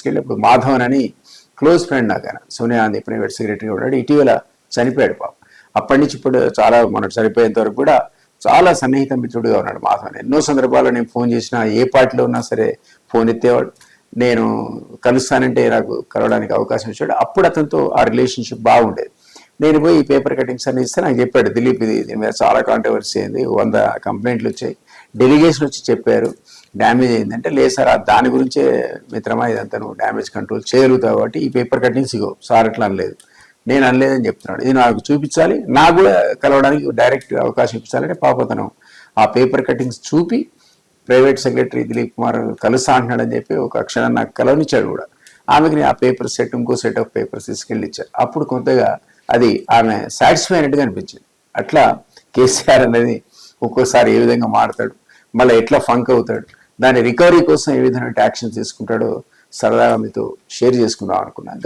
తీసుకెళ్ళి ఇప్పుడు మాధవన్ అని క్లోజ్ ఫ్రెండ్ నాకు, ఆయన సోనియా గాంధీ ప్రైవేట్ సెక్రటరీ ఉన్నాడు, ఇటీవల చనిపోయాడు పాపం. అప్పటి నుంచి ఇప్పుడు చాలా మొన్నటి చనిపోయేంత వరకు కూడా చాలా సన్నిహిత మిత్రుడుగా ఉన్నాడు మాధవన్. ఎన్నో సందర్భాల్లో నేను ఫోన్ చేసినా, ఏ పార్టీలో ఉన్నా సరే ఫోన్ ఎత్తేవాడు. నేను కలుస్తానంటే నాకు కలవడానికి అవకాశం ఇచ్చాడు. అప్పుడు అతనితో ఆ రిలేషన్షిప్ బాగుండేది. నేను పోయి ఈ పేపర్ కటింగ్స్ అన్ని ఇస్తే నాకు చెప్పాడు, దిలీప్ ఇది దీని మీద చాలా కాంట్రవర్సీ అయింది, 100 కంప్లైంట్లు వచ్చాయి, డెలిగేషన్ వచ్చి చెప్పారు డ్యామేజ్ అయిందంటే, లేదు సార్ దాని గురించే మిత్రమా, ఇదంతా నువ్వు డ్యామేజ్ కంట్రోల్ చేయగలుగుతావు కాబట్టి ఈ పేపర్ కటింగ్స్ ఇగో సార్ అట్లా అనలేదు, నేను అనలేదని చెప్తున్నాడు. ఇది నాకు చూపించాలి, నాకు కూడా కలవడానికి డైరెక్ట్ అవకాశం ఇప్పించాలంటే పాపతను ఆ పేపర్ కటింగ్స్ చూపి ప్రైవేట్ సెక్రటరీ దిలీప్ కుమార్ కలుస్తా అంటున్నాడని చెప్పి ఒక అక్షరం నాకు కలవనిచ్చాడు కూడా. ఆమెకి నేను ఆ పేపర్ సెట్, ఇంకో సెట్ ఆఫ్ పేపర్స్ తీసుకెళ్ళి ఇచ్చాను. అప్పుడు కొంతగా అది ఆమె సాటిస్ఫై అయినట్టుగా అనిపించింది. అట్లా కేసీఆర్ అనేది ఒక్కోసారి ఏ విధంగా మారుతాడు, మళ్ళీ ఎట్లా ఫంక్ అవుతాడు, దాని రికవరీ కోసం ఏ విధమైన యాక్షన్ తీసుకుంటాడో సరదాగా మీతో షేర్ చేసుకుందాం అనుకున్నాను.